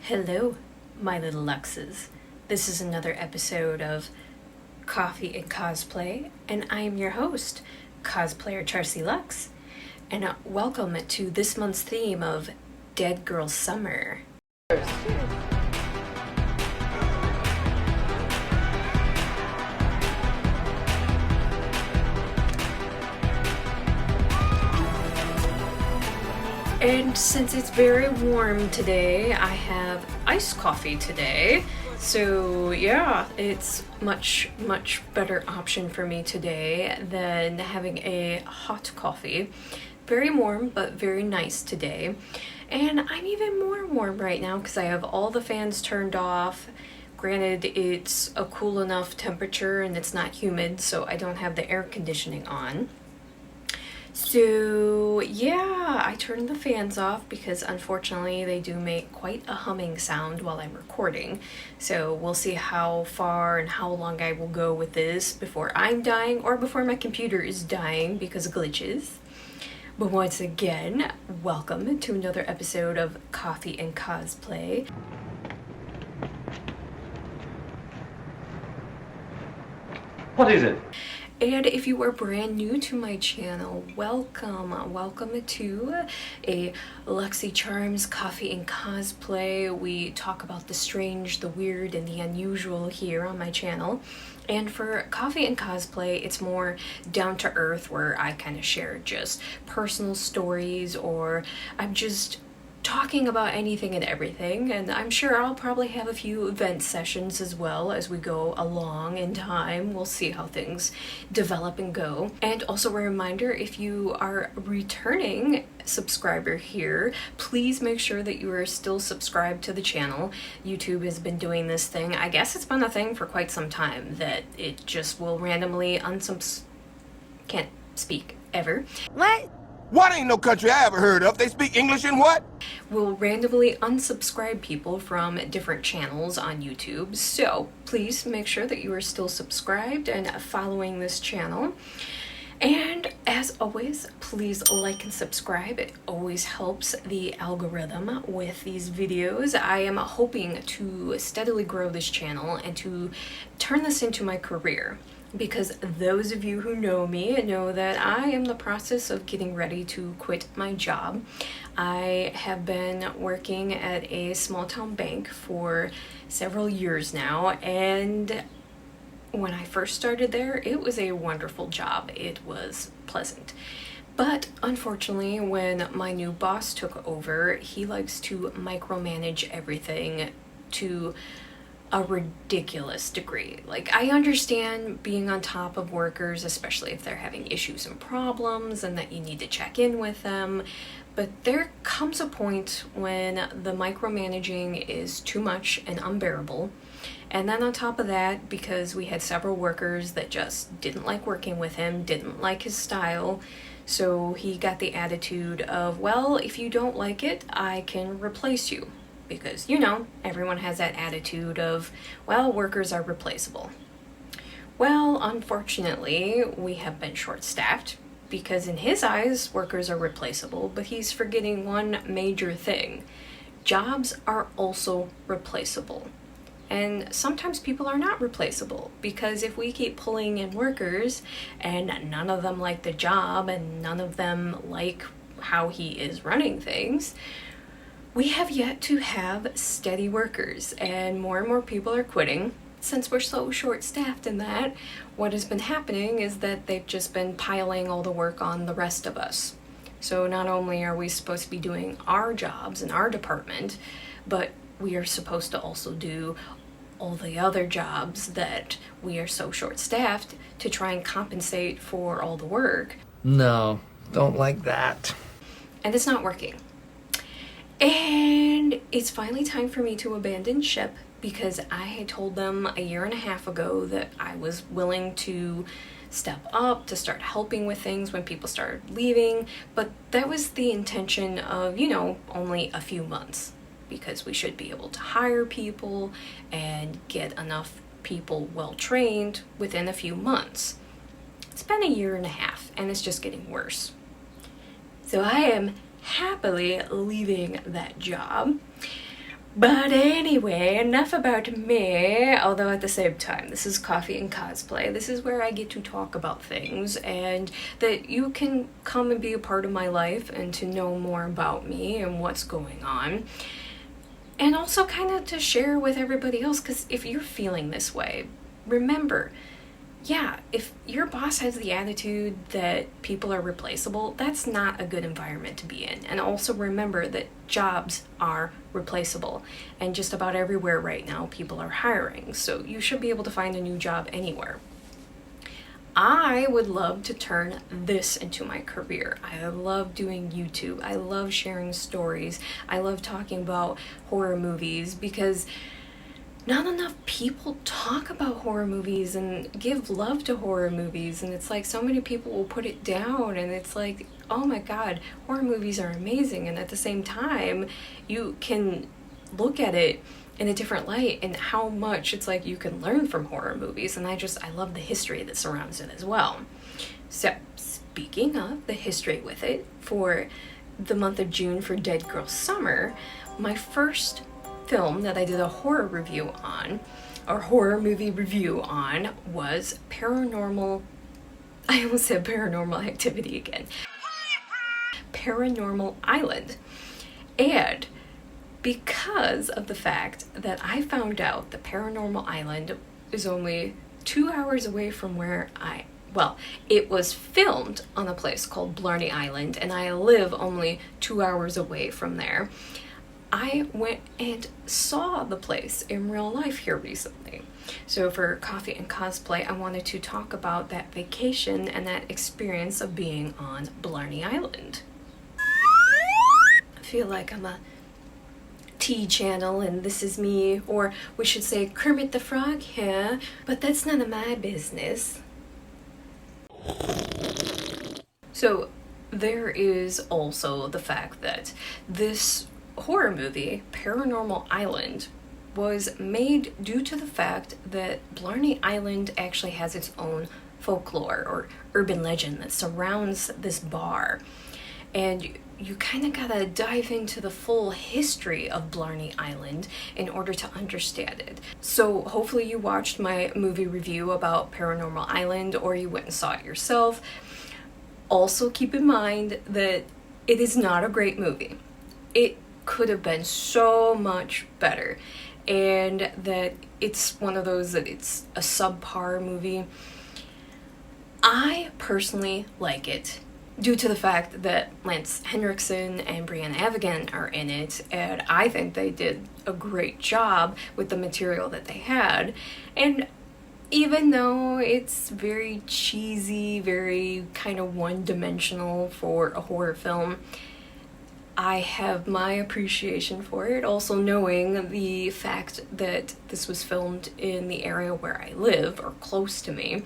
Hello, my little Luxes. This is another episode of Coffee and Cosplay, and I am your host, cosplayer Charsie Luxxx, and welcome to this month's theme of Dead Girl Summer. And since it's very warm today, I have iced coffee today. So yeah, it's much better option for me today than having a hot coffee. Very warm, but very nice today. And I'm even more warm right now because I have all the fans turned off. Granted, it's a cool enough temperature and it's not humid, so I don't have the air conditioning on. So yeah, I turned the fans off because unfortunately they do make quite a humming sound while I'm recording. So we'll see how far and how long I will go with this before I'm dying or before my computer is dying because of glitches. But once again, welcome to another episode of Coffee and Cosplay. What is it? And if you are brand new to my channel, welcome to a Luxxy Charms Coffee and Cosplay. We talk about the strange, the weird, and the unusual here on my channel. And for Coffee and Cosplay, it's more down to earth, where I kind of share just personal stories, or I'm just talking about anything and everything, and I'm sure I'll probably have a few event sessions as well as we go along in time. We'll see how things develop and go. And also a reminder, if you are a returning subscriber here, please make sure that you are still subscribed to the channel. YouTube has been doing this thing, I guess it's been a thing for quite some time, that it just will randomly can't speak ever. What ain't no country I ever heard of? They speak English in what? Will randomly unsubscribe people from different channels on YouTube. So please make sure that you are still subscribed and following this channel. And as always, please like and subscribe. It always helps the algorithm with these videos. I am hoping to steadily grow this channel and to turn this into my career, because those of you who know me know that I am in the process of getting ready to quit my job. I have been working at a small town bank for several years now, and when I first started there, it was a wonderful job. It was pleasant. But unfortunately, when my new boss took over, he likes to micromanage everything to a ridiculous degree. Like, I understand being on top of workers, especially if they're having issues and problems and that you need to check in with them, but there comes a point when the micromanaging is too much and unbearable. And then on top of that, because we had several workers that just didn't like working with him, didn't like his style, so he got the attitude of, well, if you don't like it, I can replace you. Because, you know, everyone has that attitude of, well, workers are replaceable. Well, unfortunately, we have been short-staffed, because in his eyes, workers are replaceable, but he's forgetting one major thing. Jobs are also replaceable. And sometimes people are not replaceable, because if we keep pulling in workers and none of them like the job and none of them like how he is running things, we have yet to have steady workers, and more people are quitting. Since we're so short-staffed in that, what has been happening is that they've just been piling all the work on the rest of us. So not only are we supposed to be doing our jobs in our department, but we are supposed to also do all the other jobs that we are so short-staffed to try and compensate for all the work. No, don't like that. And it's not working. And it's finally time for me to abandon ship, because I had told them a year and a half ago that I was willing to step up, to start helping with things when people started leaving, but that was the intention of, you know, only a few months, because we should be able to hire people and get enough people well trained within a few months. It's been a year and a half, and it's just getting worse. So I am happily leaving that job. But anyway, enough about me, although at the same time, this is Coffee and Cosplay. This is where I get to talk about things and that you can come and be a part of my life and to know more about me and what's going on. And also kind of to share with everybody else, because if you're feeling this way, remember, yeah, if your boss has the attitude that people are replaceable, that's not a good environment to be in. And also remember that jobs are replaceable. And just about everywhere right now, people are hiring. So you should be able to find a new job anywhere. I would love to turn this into my career. I love doing YouTube. I love sharing stories. I love talking about horror movies because not enough people talk about horror movies and give love to horror movies, and it's like so many people will put it down, and it's like, oh my god, horror movies are amazing, and at the same time you can look at it in a different light and how much it's like you can learn from horror movies, and I love the history that surrounds it as well. So speaking of the history with it, for the month of June for Dead Girl Summer, my first film that I did a horror review on, or horror movie review on, was Paranormal Activity again. Paranormal Island. And because of the fact that I found out that Paranormal Island is only 2 hours away from where it was filmed on a place called Blarney Island, and I live only 2 hours away from there, I went and saw the place in real life here recently. So for Coffee and Cosplay, I wanted to talk about that vacation and that experience of being on Blarney Island. I feel like I'm a T channel and this is me, or we should say Kermit the Frog here, but that's none of my business. So there is also the fact that this horror movie, Paranormal Island, was made due to the fact that Blarney Island actually has its own folklore or urban legend that surrounds this bar. And you kind of gotta dive into the full history of Blarney Island in order to understand it. So hopefully you watched my movie review about Paranormal Island, or you went and saw it yourself. Also keep in mind that it is not a great movie. It could have been so much better, and that it's one of those that it's a subpar movie. I personally like it due to the fact that Lance Henriksen and Brianna Avigan are in it, and I think they did a great job with the material that they had. And even though it's very cheesy, very kind of one-dimensional for a horror film, I have my appreciation for it, also knowing the fact that this was filmed in the area where I live, or close to me,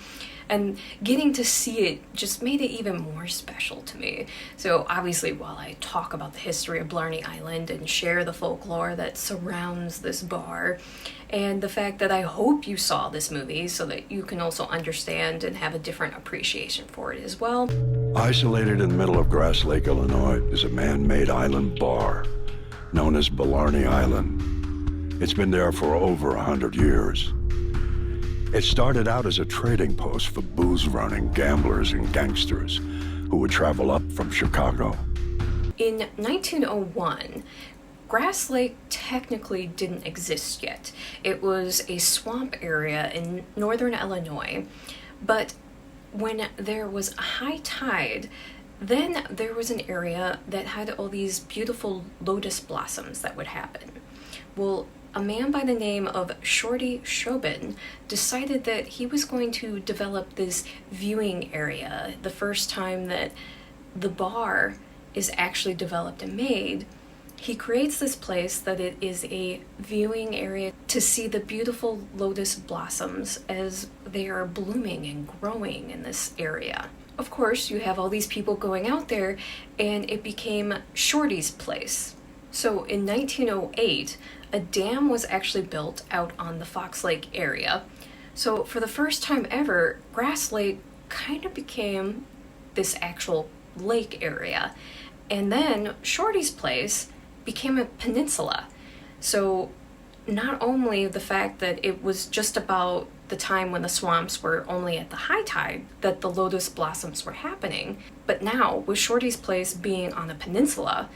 and getting to see it just made it even more special to me. So obviously, while I talk about the history of Blarney Island and share the folklore that surrounds this bar, and the fact that I hope you saw this movie so that you can also understand and have a different appreciation for it as well. Isolated in the middle of Grass Lake, Illinois, is a man-made island bar known as Blarney Island. It's been there for over 100 years. It started out as a trading post for booze-running gamblers and gangsters who would travel up from Chicago. In 1901, Grass Lake technically didn't exist yet. It was a swamp area in northern Illinois, but when there was a high tide, then there was an area that had all these beautiful lotus blossoms that would happen. Well, a man by the name of Shorty Shobin decided that he was going to develop this viewing area. The first time that the bar is actually developed and made, he creates this place that it is a viewing area to see the beautiful lotus blossoms as they are blooming and growing in this area. Of course, you have all these people going out there, and it became Shorty's place. So in 1908, a dam was actually built out on the Fox Lake area. So for the first time ever, Grass Lake kind of became this actual lake area. And then Shorty's place became a peninsula. So not only the fact that it was just about the time when the swamps were only at the high tide that the lotus blossoms were happening, but now with Shorty's place being on the peninsula,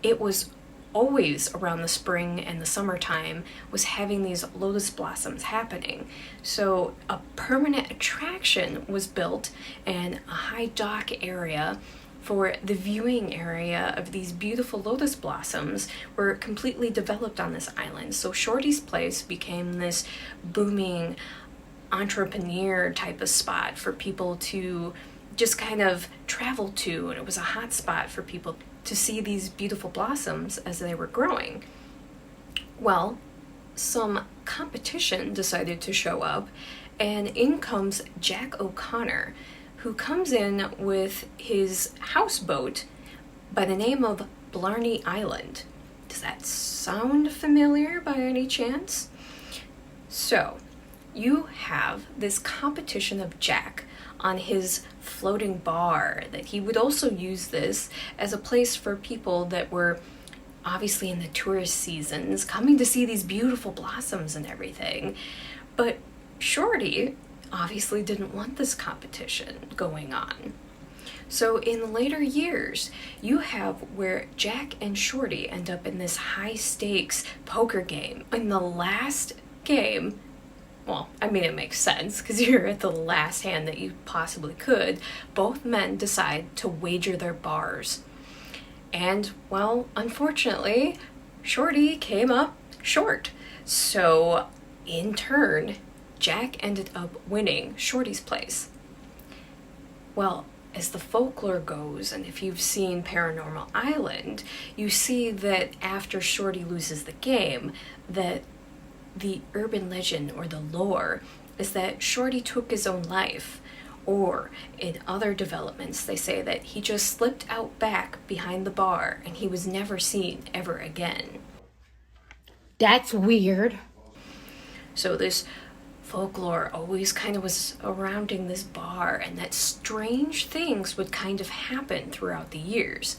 it was always around the spring and the summertime was having these lotus blossoms happening. So a permanent attraction was built and a high dock area for the viewing area of these beautiful lotus blossoms were completely developed on this island. So Shorty's place became this booming entrepreneur type of spot for people to just kind of travel to, and it was a hot spot for people to see these beautiful blossoms as they were growing. Well, some competition decided to show up, and in comes Jack O'Connor, who comes in with his houseboat by the name of Blarney Island. Does that sound familiar by any chance? So, you have this competition of Jack on his floating bar that he would also use this as a place for people that were obviously in the tourist seasons coming to see these beautiful blossoms and everything. But Shorty obviously didn't want this competition going on. So in later years, you have where Jack and Shorty end up in this high stakes poker game. In the last game, well, I mean, it makes sense because you're at the last hand that you possibly could. Both men decide to wager their bars. And, well, unfortunately, Shorty came up short. So, in turn, Jack ended up winning Shorty's place. Well, as the folklore goes, and if you've seen Paranormal Island, you see that after Shorty loses the game, that the urban legend or the lore is that Shorty took his own life, or in other developments they say that he just slipped out back behind the bar and he was never seen ever again. That's weird. So this folklore always kind of was surrounding this bar, and that strange things would kind of happen throughout the years.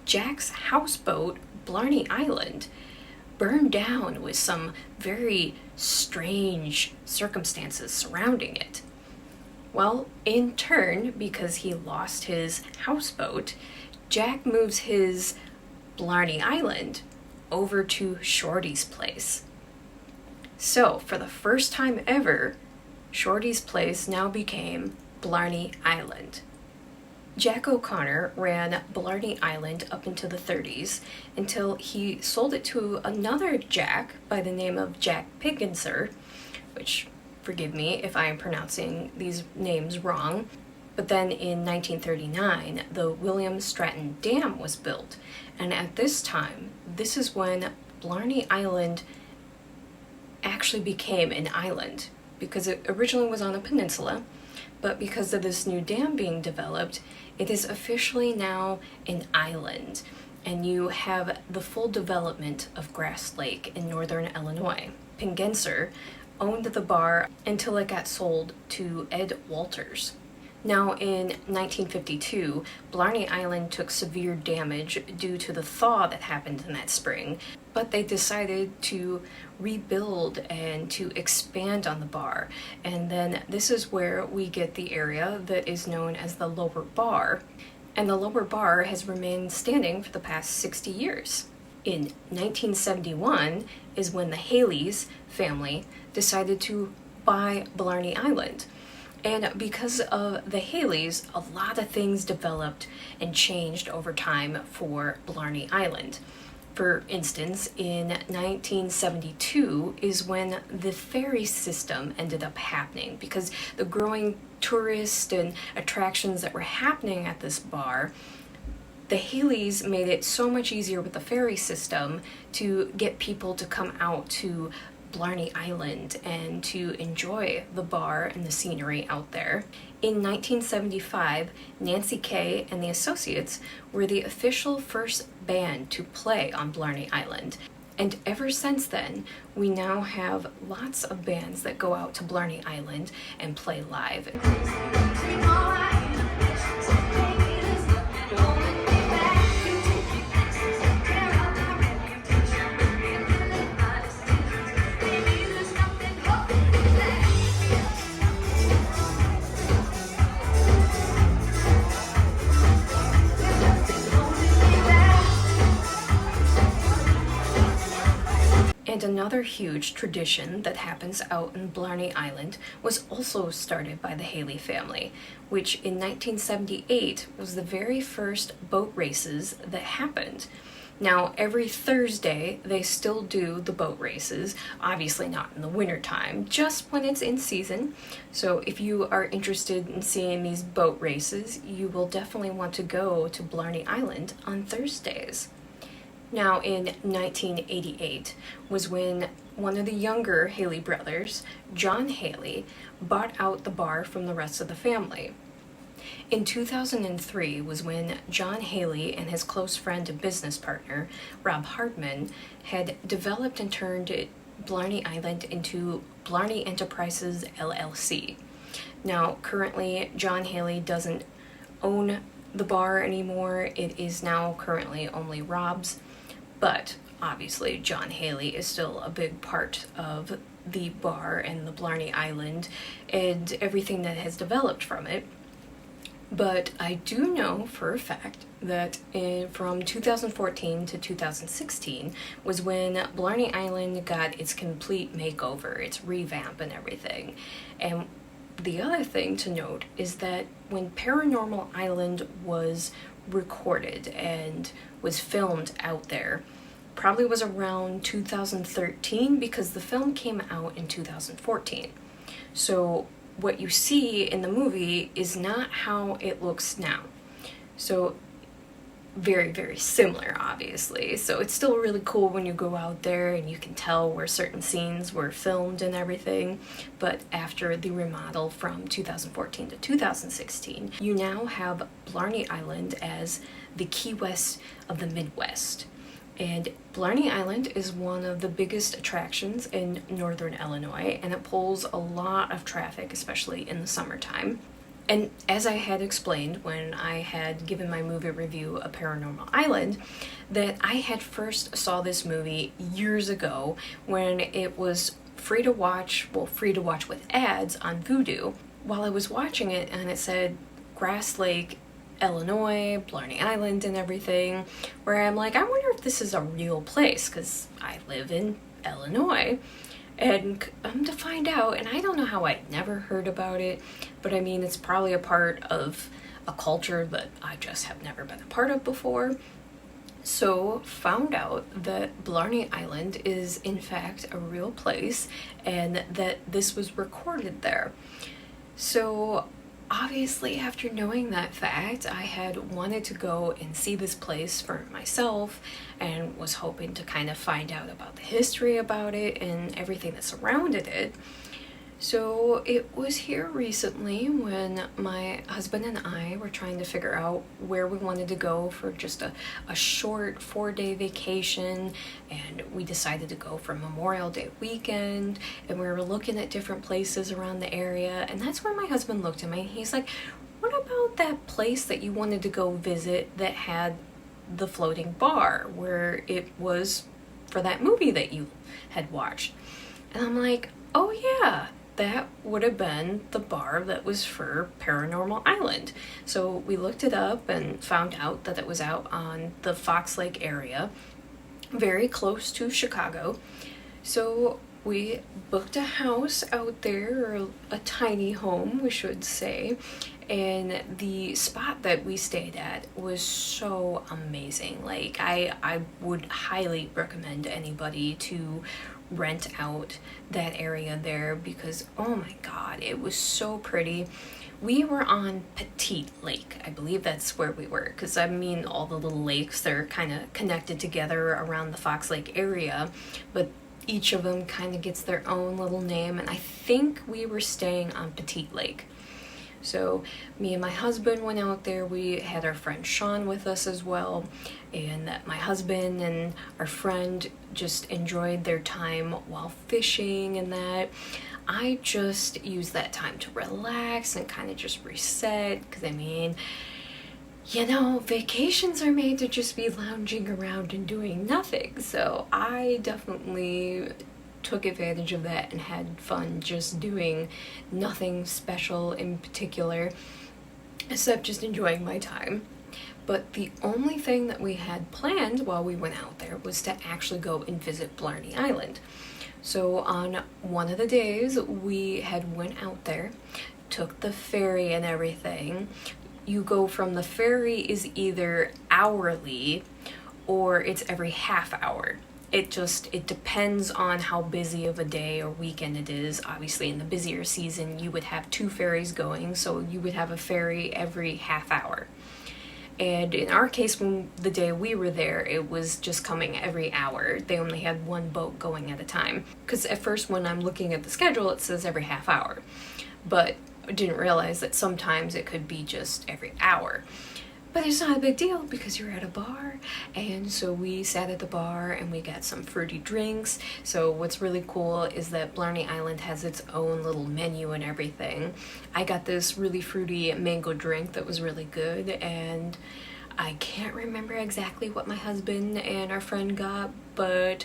Jack's houseboat, Blarney Island, burned down with some very strange circumstances surrounding it. Well, in turn, because he lost his houseboat, Jack moves his Blarney Island over to Shorty's place. So, for the first time ever, Shorty's place now became Blarney Island. Jack O'Connor ran Blarney Island up into the 30s until he sold it to another Jack by the name of Jack Pigginser, which, forgive me if I am pronouncing these names wrong, but then in 1939 the William Stratton Dam was built, and at this time, this is when Blarney Island actually became an island, because it originally was on a peninsula, but because of this new dam being developed, it is officially now an island, and you have the full development of Grass Lake in northern Illinois. Pigginser owned the bar until it got sold to Ed Walters. Now, in 1952, Blarney Island took severe damage due to the thaw that happened in that spring, but they decided to rebuild and to expand on the bar. And then this is where we get the area that is known as the Lower Bar. And the Lower Bar has remained standing for the past 60 years. In 1971 is when the Haley's family decided to buy Blarney Island. And because of the Haleys, a lot of things developed and changed over time for Blarney Island. For instance, in 1972 is when the ferry system ended up happening, because the growing tourist and attractions that were happening at this bar, the Haleys made it so much easier with the ferry system to get people to come out to Blarney Island and to enjoy the bar and the scenery out there. In 1975, Nancy Kaye and the Associates were the official first band to play on Blarney Island. And ever since then, we now have lots of bands that go out to Blarney Island and play live. And another huge tradition that happens out in Blarney Island was also started by the Haley family, which in 1978 was the very first boat races that happened. Now, every Thursday, they still do the boat races, obviously not in the wintertime, just when it's in season. So if you are interested in seeing these boat races, you will definitely want to go to Blarney Island on Thursdays. Now, in 1988 was when one of the younger Haley brothers, John Haley, bought out the bar from the rest of the family. In 2003 was when John Haley and his close friend and business partner, Rob Hardman, had developed and turned Blarney Island into Blarney Enterprises LLC. Now, currently, John Haley doesn't own the bar anymore. It is now currently only Rob's. But obviously, John Haley is still a big part of the bar and the Blarney Island and everything that has developed from it. But I do know for a fact that from 2014 to 2016 was when Blarney Island got its complete makeover, its revamp and everything. And the other thing to note is that when Paranormal Island was recorded and was filmed out there, probably was around 2013 because the film came out in 2014. So what you see in the movie is not how it looks now. So very, very similar, obviously. So it's still really cool when you go out there and you can tell where certain scenes were filmed and everything. But after the remodel from 2014 to 2016, you now have Blarney Island as the Key West of the Midwest. And Blarney Island is one of the biggest attractions in northern Illinois, and it pulls a lot of traffic, especially in the summertime. And as I had explained when I had given my movie review of Paranormal Island, that I had first saw this movie years ago when it was free to watch with ads on Vudu. While I was watching it and it said Grass Lake, Illinois, Blarney Island and everything, where I'm like, I wonder if this is a real place, because I live in Illinois. And to find out, and I don't know how I'd never heard about it, but I mean, it's probably a part of a culture that I just have never been a part of before. So found out that Blarney Island is in fact a real place and that this was recorded there. So obviously, after knowing that fact, I had wanted to go and see this place for myself and was hoping to kind of find out about the history about it and everything that surrounded it. So it was here recently when my husband and I were trying to figure out where we wanted to go for just a short 4-day vacation, and we decided to go for Memorial Day weekend, and we were looking at different places around the area, and that's when my husband looked at me and he's like, what about that place that you wanted to go visit that had the floating bar where it was for that movie that you had watched? And I'm like, oh yeah, that would have been the bar that was for Paranormal Island. So we looked it up and found out that it was out on the Fox Lake area, very close to Chicago. So we booked a house out there, or a tiny home, we should say, and the spot that we stayed at was so amazing. Like, I would highly recommend anybody to rent out that area there because, oh my god, it was so pretty. We were on Petite Lake, I believe that's where we were, because I mean all the little lakes, they're kind of connected together around the Fox Lake area, but each of them kind of gets their own little name, and I think we were staying on Petite Lake. So me and my husband went out there. We had our friend Sean with us as well, and my husband and our friend just enjoyed their time while fishing and that. I just used that time to relax and kind of just reset, because I mean, you know, vacations are made to just be lounging around and doing nothing. So I definitely took advantage of that and had fun just doing nothing special in particular except just enjoying my time. But the only thing that we had planned while we went out there was to actually go and visit Blarney Island. So on one of the days we had went out there, took the ferry and everything. You go from the ferry is either hourly or it's every half hour. It depends on how busy of a day or weekend it is. Obviously in the busier season you would have 2 ferries going, so you would have a ferry every half hour. And in our case, when the day we were there, it was just coming every hour. They only had 1 boat going at a time. Because at first when I'm looking at the schedule, it says every half hour. But I didn't realize that sometimes it could be just every hour. But it's not a big deal because you're at a bar, and so we sat at the bar and we got some fruity drinks. So what's really cool is that Blarney Island has its own little menu and everything. I got this really fruity mango drink that was really good, and I can't remember exactly what my husband and our friend got, but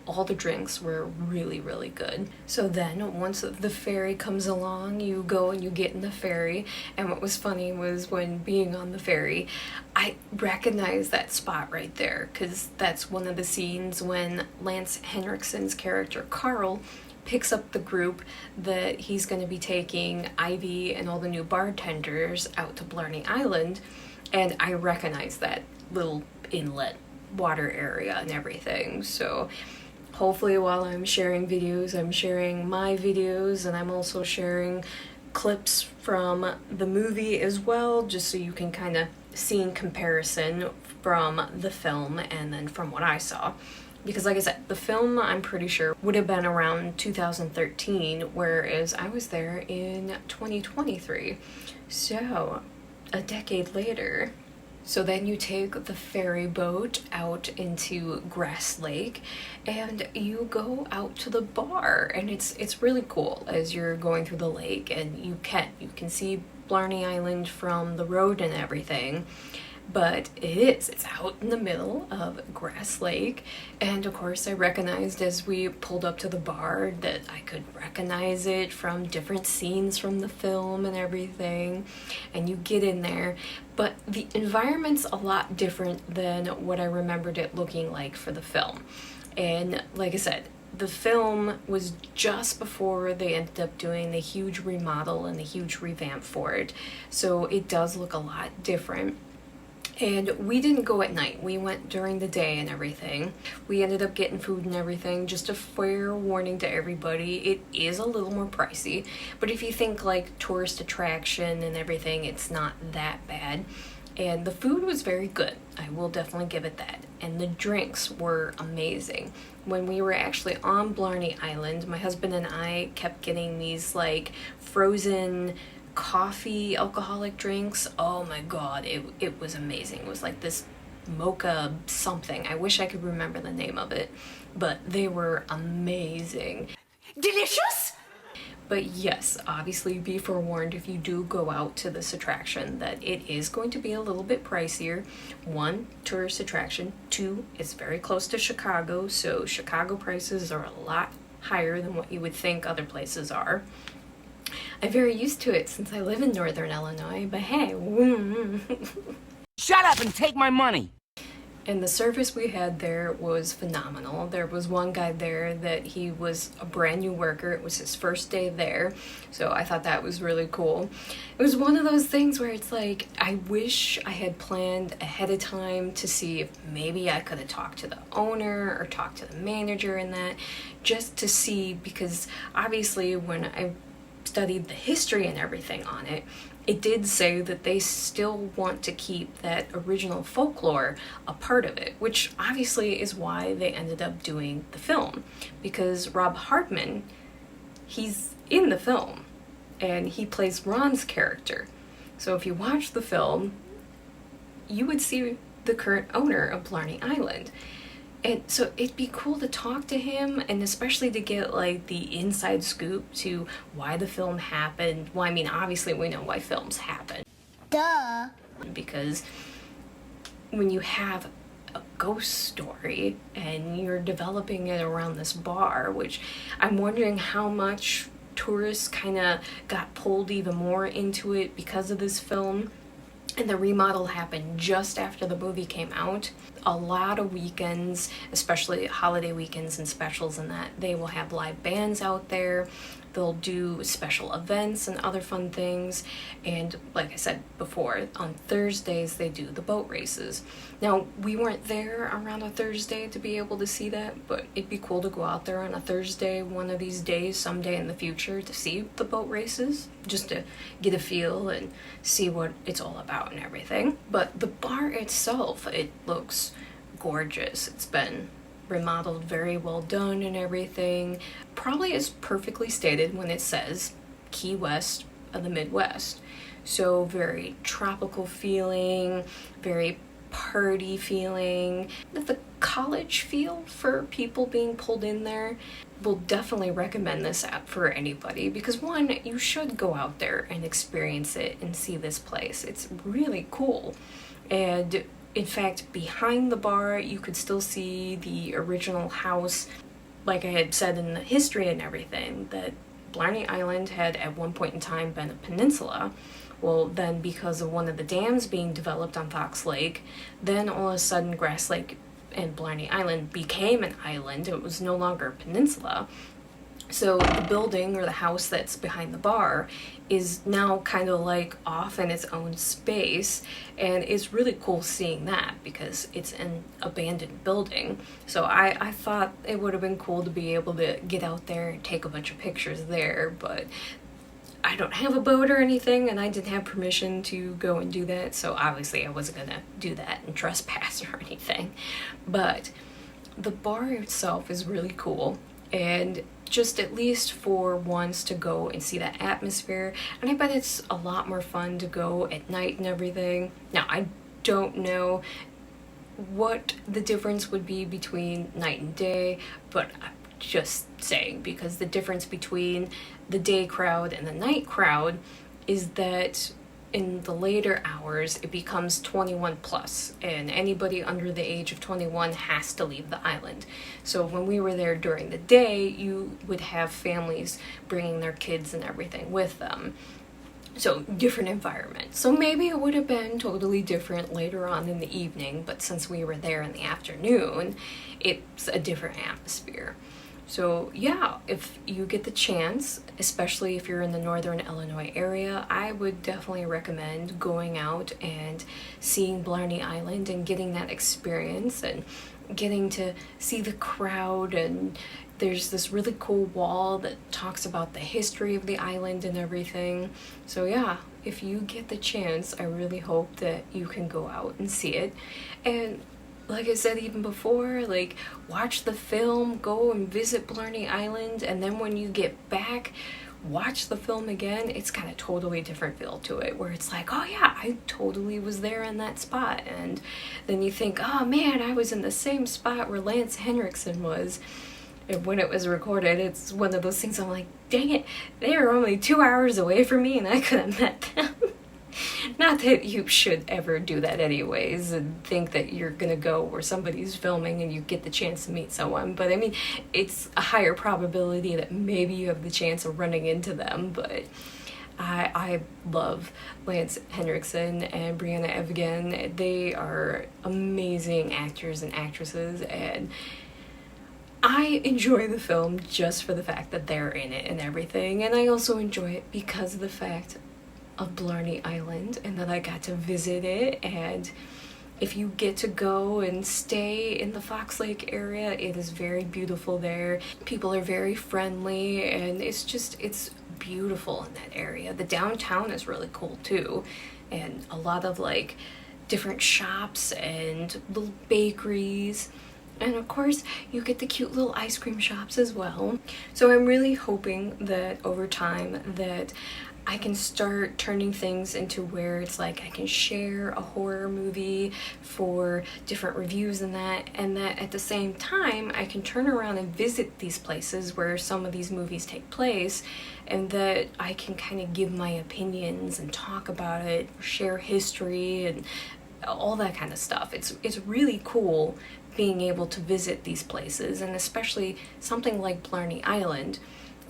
all the drinks were really, really good. So then once the ferry comes along, you go and you get in the ferry. And what was funny was when being on the ferry, I recognized that spot right there, because that's one of the scenes when Lance Henriksen's character Carl picks up the group that he's going to be taking Ivy and all the new bartenders out to Blarney Island. And I recognize that little inlet water area and everything. So hopefully while I'm sharing videos, I'm sharing my videos, and I'm also sharing clips from the movie as well, just so you can kind of see in comparison from the film and then from what I saw. Because like I said, the film I'm pretty sure would have been around 2013, whereas I was there in 2023. So a decade later. So then you take the ferry boat out into Grass Lake and you go out to the bar, and it's really cool as you're going through the lake, and you can see Blarney Island from the road and everything. But it's out in the middle of Grass Lake, and of course I recognized as we pulled up to the bar that I could recognize it from different scenes from the film and everything. And you get in there, but the environment's a lot different than what I remembered it looking like for the film. And like I said, the film was just before they ended up doing the huge remodel and the huge revamp for it, so it does look a lot different. And we didn't go at night, we went during the day and everything. We ended up getting food and everything. Just a fair warning to everybody, it is a little more pricey, but if you think like tourist attraction and everything, it's not that bad. And the food was very good, I will definitely give it that. And the drinks were amazing. When we were actually on Blarney Island, my husband and I kept getting these like frozen coffee alcoholic drinks. Oh my god, it was amazing. It was like this mocha something. I wish I could remember the name of it, but they were amazing. Delicious? But yes, obviously be forewarned if you do go out to this attraction that it is going to be a little bit pricier. 1, tourist attraction. 2, it's very close to Chicago, so Chicago prices are a lot higher than what you would think other places are. I'm very used to it since I live in Northern Illinois, but hey. Shut up and take my money! And the service we had there was phenomenal. There was one guy there that he was a brand new worker. It was his first day there, so I thought that was really cool. It was one of those things where it's like, I wish I had planned ahead of time to see if maybe I could have talked to the owner or talked to the manager and that, just to see, because obviously when I studied the history and everything on it, it did say that they still want to keep that original folklore a part of it, which obviously is why they ended up doing the film, because Rob Hartman, he's in the film and he plays Ron's character. So if you watch the film, you would see the current owner of Blarney Island. And so it'd be cool to talk to him, and especially to get like the inside scoop to why the film happened. Well, I mean, obviously we know why films happen. Duh. Because when you have a ghost story and you're developing it around this bar, which I'm wondering how much tourists kind of got pulled even more into it because of this film. And the remodel happened just after the movie came out. A lot of weekends, especially holiday weekends and specials and that, they will have live bands out there. They'll do special events and other fun things. And like I said before, on Thursdays they do the boat races. Now, we weren't there around a Thursday to be able to see that, but it'd be cool to go out there on a Thursday one of these days, someday in the future, to see the boat races, just to get a feel and see what it's all about and everything. But the bar itself, it looks gorgeous. It's been remodeled, very well done and everything. Probably is perfectly stated when it says Key West of the Midwest. So very tropical feeling, very party feeling, the college feel for people being pulled in there. Will definitely recommend this app for anybody because one, you should go out there and experience it and see this place. It's really cool. And in fact, behind the bar, you could still see the original house. Like I had said in the history and everything, that Blarney Island had at one point in time been a peninsula. Well, then because of one of the dams being developed on Fox Lake, then all of a sudden Grass Lake and Blarney Island became an island. It was no longer a peninsula. So the building or the house that's behind the bar is now kind of like off in its own space, and it's really cool seeing that because it's an abandoned building. So I thought it would have been cool to be able to get out there and take a bunch of pictures there, but I don't have a boat or anything, and I didn't have permission to go and do that, so obviously I wasn't gonna do that and trespass or anything. But the bar itself is really cool, and just at least for once to go and see that atmosphere. And I bet it's a lot more fun to go at night and everything. Now, I don't know what the difference would be between night and day, but I'm just saying, because the difference between the day crowd and the night crowd is that in the later hours, it becomes 21 plus, and anybody under the age of 21 has to leave the island. So when we were there during the day, you would have families bringing their kids and everything with them. So different environment. So maybe it would have been totally different later on in the evening, but since we were there in the afternoon, it's a different atmosphere. So yeah, if you get the chance, especially if you're in the northern Illinois area, I would definitely recommend going out and seeing Blarney Island and getting that experience and getting to see the crowd. And there's this really cool wall that talks about the history of the island and everything. So yeah, if you get the chance, I really hope that you can go out and see it. And like I said even before, like, watch the film, go and visit Blarney Island, and then when you get back, watch the film again. It's got a totally different feel to it, where it's like, oh yeah, I totally was there in that spot. And then you think, oh man, I was in the same spot where Lance Henriksen was. And when it was recorded, it's one of those things I'm like, dang it, they are only 2 hours away from me and I could have met them. Not that you should ever do that anyways and think that you're gonna go where somebody's filming and you get the chance to meet someone, but I mean, it's a higher probability that maybe you have the chance of running into them. But I love Lance Henriksen and Brianna Evgen. They are amazing actors and actresses, and I enjoy the film just for the fact that they're in it and everything, and I also enjoy it because of the fact of Blarney Island and that I got to visit it. And if you get to go and stay in the Fox Lake area, it is very beautiful there. People are very friendly, and it's beautiful in that area. The downtown is really cool too, and a lot of like different shops and little bakeries. And of course, you get the cute little ice cream shops as well. So I'm really hoping that over time that I can start turning things into where it's like I can share a horror movie for different reviews and that at the same time I can turn around and visit these places where some of these movies take place, and that I can kind of give my opinions and talk about it, share history and all that kind of stuff. It's really cool being able to visit these places, and especially something like Blarney Island,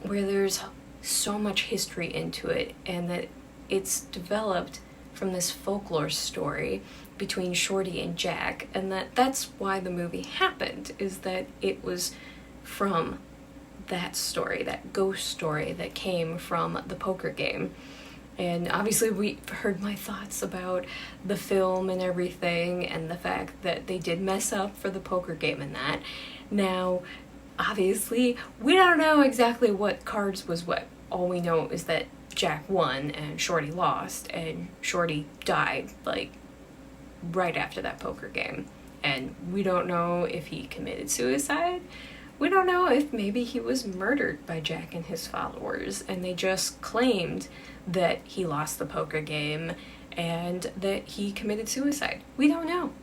where there's so much history into it, and that it's developed from this folklore story between Shorty and Jack, and that's why the movie happened, is that it was from that story, that ghost story that came from the poker game. And obviously we heard my thoughts about the film and everything, and the fact that they did mess up for the poker game and that. Now, obviously, we don't know exactly what cards was what. All we know is that Jack won and Shorty lost, and Shorty died, like, right after that poker game. And we don't know if he committed suicide. We don't know if maybe he was murdered by Jack and his followers, and they just claimed that he lost the poker game and that he committed suicide. We don't know.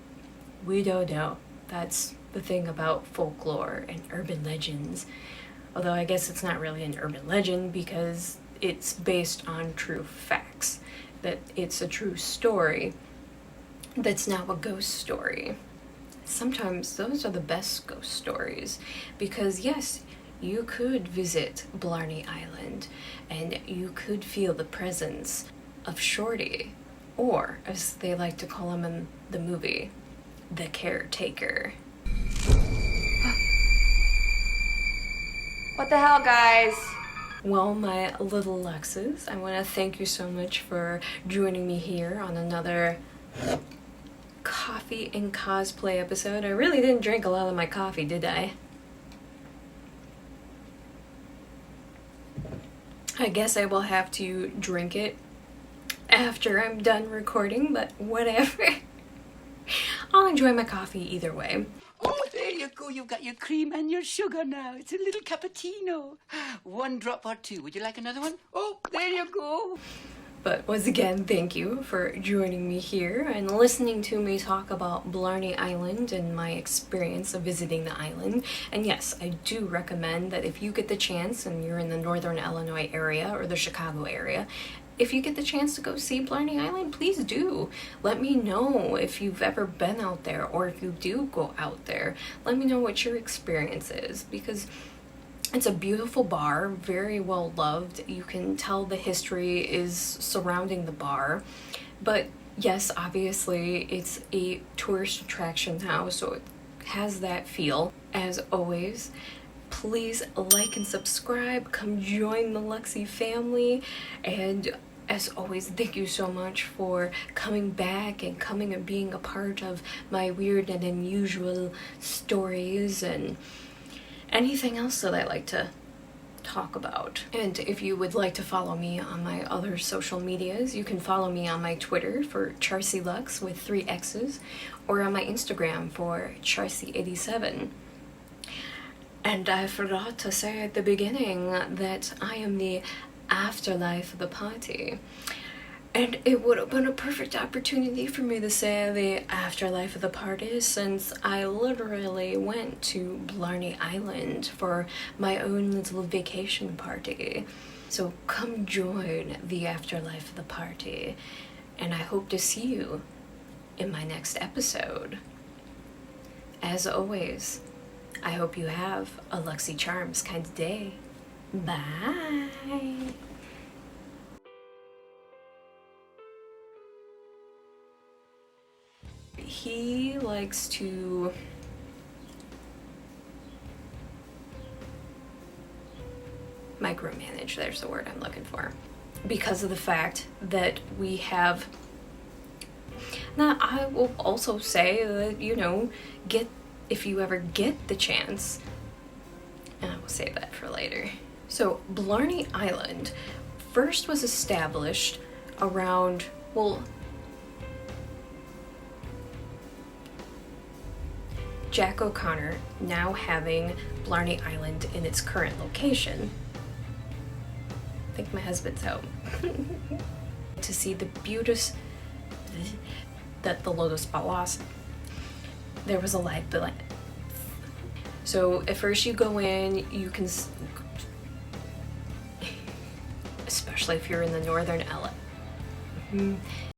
We don't know. That's the thing about folklore and urban legends. Although I guess it's not really an urban legend because it's based on true facts. That it's a true story that's now a ghost story. Sometimes those are the best ghost stories because yes, you could visit Blarney Island and you could feel the presence of Shorty, or as they like to call him in the movie, the Caretaker. What the hell, guys? Well, my little Luxxes, I want to thank you so much for joining me here on another coffee and cosplay episode. I really didn't drink a lot of my coffee, did I? I guess I will have to drink it after I'm done recording, but whatever. I'll enjoy my coffee either way. Oh, there you go. You've got your cream and your sugar now. It's a little cappuccino. 1 drop or 2. Would you like another one? Oh, there you go. But once again, thank you for joining me here and listening to me talk about Blarney Island and my experience of visiting the island. And yes, I do recommend that if you get the chance and you're in the northern Illinois area or the Chicago area, if you get the chance to go see Blarney Island, please do. Let me know if you've ever been out there, or if you do go out there, let me know what your experience is, because it's a beautiful bar, very well loved. You can tell the history is surrounding the bar. But yes, obviously it's a tourist attraction now, so it has that feel. As always, please like and subscribe. Come join the Luxxy family. And as always, thank you so much for coming back and coming and being a part of my weird and unusual stories and anything else that I like to talk about. And if you would like to follow me on my other social medias, you can follow me on my Twitter for Charsie Luxxx with 3 X's, or on my Instagram for Charsie87. And I forgot to say at the beginning that I am the afterlife of the party. And it would have been a perfect opportunity for me to say the afterlife of the party, since I literally went to Blarney Island for my own little vacation party. So come join the afterlife of the party, and I hope to see you in my next episode. As always, I hope you have a Luxxy Charms kind of day. Bye! He likes to micromanage, there's the word I'm looking for, because of the fact that we have. Now, I will also say that, you know, if you ever get the chance, and I will save that for later. So, Blarney Island first was established around, well, Jack O'Connor now having Blarney Island in its current location. I think my husband's home. To see the beauties that the Lotus Palace, there was a light. So at first you go in, you can, especially if you're in the northern LA.